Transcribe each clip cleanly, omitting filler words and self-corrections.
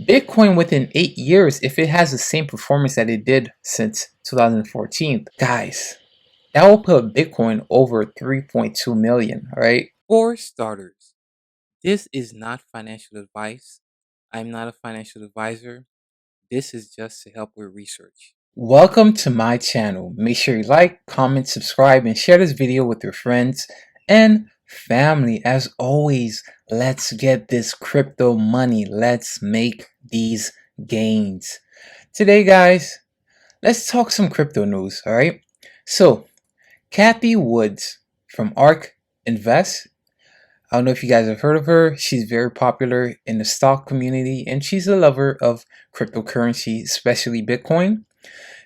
Bitcoin within 8 years, if it has the same performance that it did since 2014, guys, that will put Bitcoin over 3.2 million, all right? For starters, this is not financial advice. I'm not a financial advisor. This is just to help with research. Welcome to my channel. Make sure you like, comment, subscribe, and share this video with your friends and family. As always, let's get this crypto money. Let's make these gains. Today, guys, let's talk some crypto news, all right? So, Cathie Wood from Ark Invest. I don't know if you guys have heard of her. She's very popular in the stock community and she's a lover of cryptocurrency, especially Bitcoin.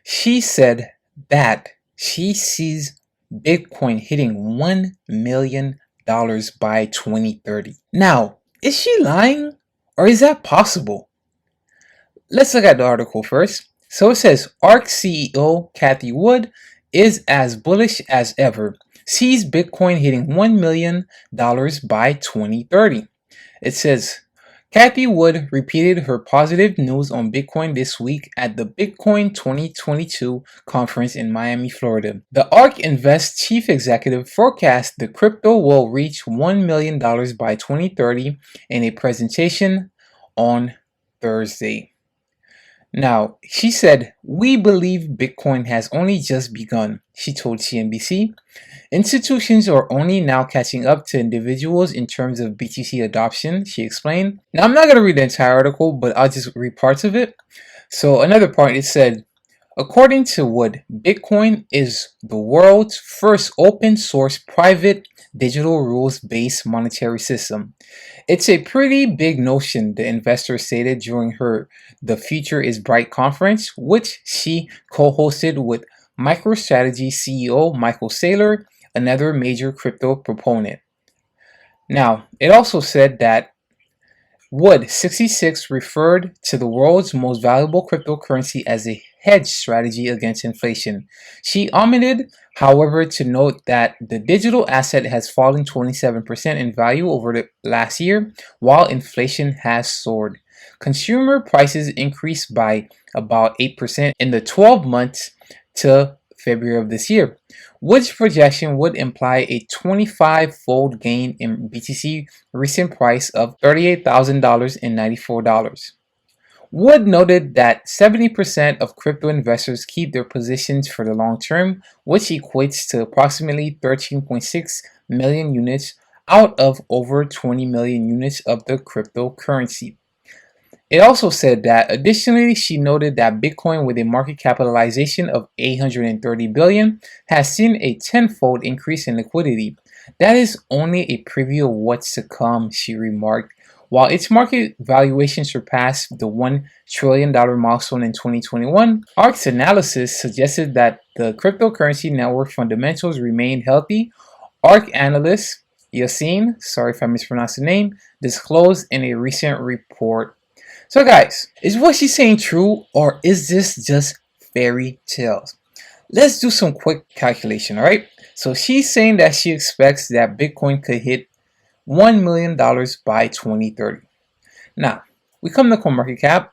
She said that she sees Bitcoin hitting $1 million by 2030. Now, is she lying or is that possible? Let's look at the article first. So it says Ark CEO Cathie Wood is as bullish as ever, sees Bitcoin hitting $1 million by 2030. It says Cathie Wood repeated her positive news on Bitcoin this week at the Bitcoin 2022 conference in Miami, Florida. The Ark Invest chief executive forecast the crypto will reach $1 million by 2030 in a presentation on Thursday. Now, she said, "We believe Bitcoin has only just begun," she told CNBC. "Institutions are only now catching up to individuals in terms of BTC adoption," she explained. Now, I'm not going to read the entire article, but I'll just read parts of it. So, another part, it said, according to Wood, Bitcoin is the world's first open source private digital rules-based monetary system. It's a pretty big notion, the investor stated during her The Future is Bright conference, which she co-hosted with MicroStrategy CEO Michael Saylor, another major crypto proponent. Now, it also said that Wood 66 referred to the world's most valuable cryptocurrency as a hedge strategy against inflation. She omitted, however, to note that the digital asset has fallen 27% in value over the last year, while inflation has soared. Consumer prices increased by about 8% in the 12 months to February of this year. Wood's projection would imply a 25-fold gain in BTC recent price of $38,094. Wood noted that 70% of crypto investors keep their positions for the long term, which equates to approximately 13.6 million units out of over 20 million units of the cryptocurrency. It also said that additionally, she noted that Bitcoin with a market capitalization of $830 billion has seen a tenfold increase in liquidity. That is only a preview of what's to come, she remarked. While its market valuation surpassed the $1 trillion milestone in 2021, Ark's analysis suggested that the cryptocurrency network fundamentals remained healthy. Ark analyst Yassine, sorry if I mispronounced the name, disclosed in a recent report. So guys, is what she's saying true or is this just fairy tales? Let's do some quick calculation, alright? So she's saying that she expects that Bitcoin could hit $1 million by 2030. Now, we come to CoinMarketCap.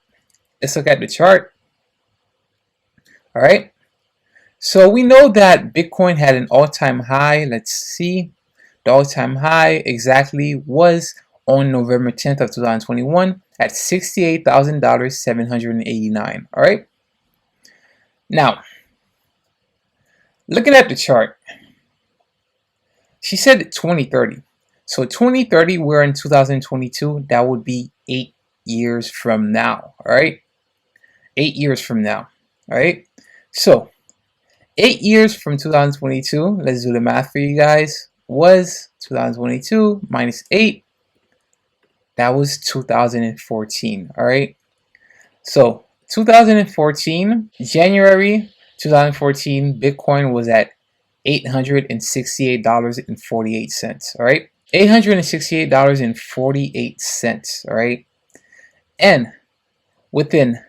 Let's look at the chart. Alright? So we know that Bitcoin had an all-time high. Let's see. The all-time high exactly was on November 10th of 2021 at $68,789. All right. Now, looking at the chart, she said 2030. So 2030, we're in 2022. That would be 8 years from now. All right. 8 years from now. All right. So 8 years from 2022, let's do the math for you guys, was 2022 minus 8. That was 2014, all right? So 2014, January 2014, Bitcoin was at $868.48, all right? $868.48, all right? And within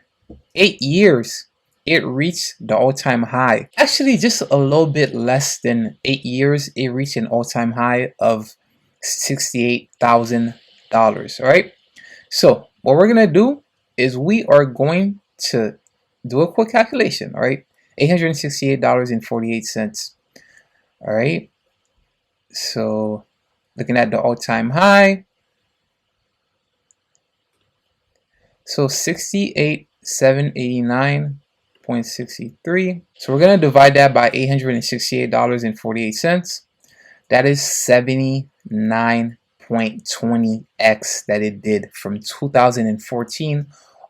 8 years, it reached the all-time high. Actually, just a little bit less than 8 years, it reached an all-time high of $68,000. All right. So what we're gonna do is we are going to do a quick calculation, all right? $868.48. All right. So looking at the all-time high, so 68,789.63. So we're gonna divide that by $868.48. That is 79.20x that it did from 2014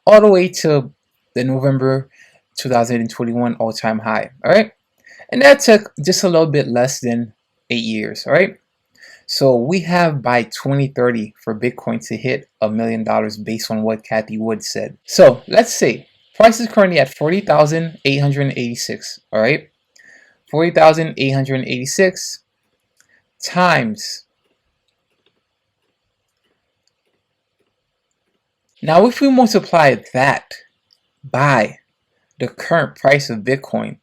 all the way to the November 2021 all-time high. All right. And that took just a little bit less than 8 years. All right. So we have by 2030 for Bitcoin to hit $1 million based on what Cathie Wood said. So let's say price is currently at 40,886. All right. 40,886 times. Now if we multiply that by the current price of Bitcoin,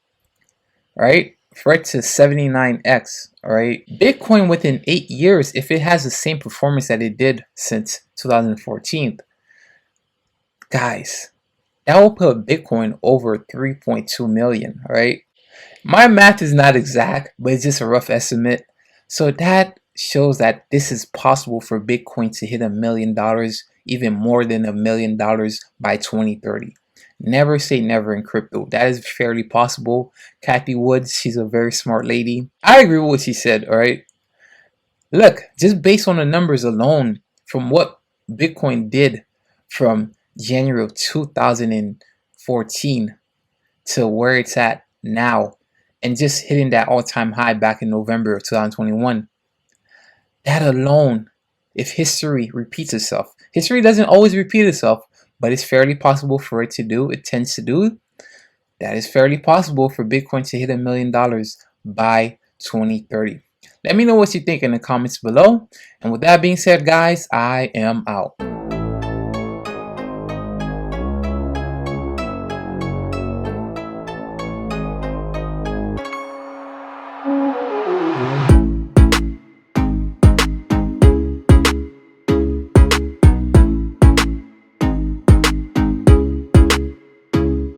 right, for it to 79x, all right, Bitcoin within 8 years, if it has the same performance that it did since 2014, guys, that will put Bitcoin over 3.2 million, all right? My math is not exact, but it's just a rough estimate. So that shows that this is possible for Bitcoin to hit $1 million, even more than $1 million by 2030. Never say never in crypto. That is fairly possible. Cathie Wood, she's a very smart lady. I agree with what she said, all right? Look, just based on the numbers alone, from what Bitcoin did from January of 2014 to where it's at now, and just hitting that all-time high back in November of 2021, that alone, if history repeats itself, history doesn't always repeat itself, but it's fairly possible for it to do. It tends to do. That is fairly possible for Bitcoin to hit $1 million by 2030. Let me know what you think in the comments below. And with that being said, guys, I am out.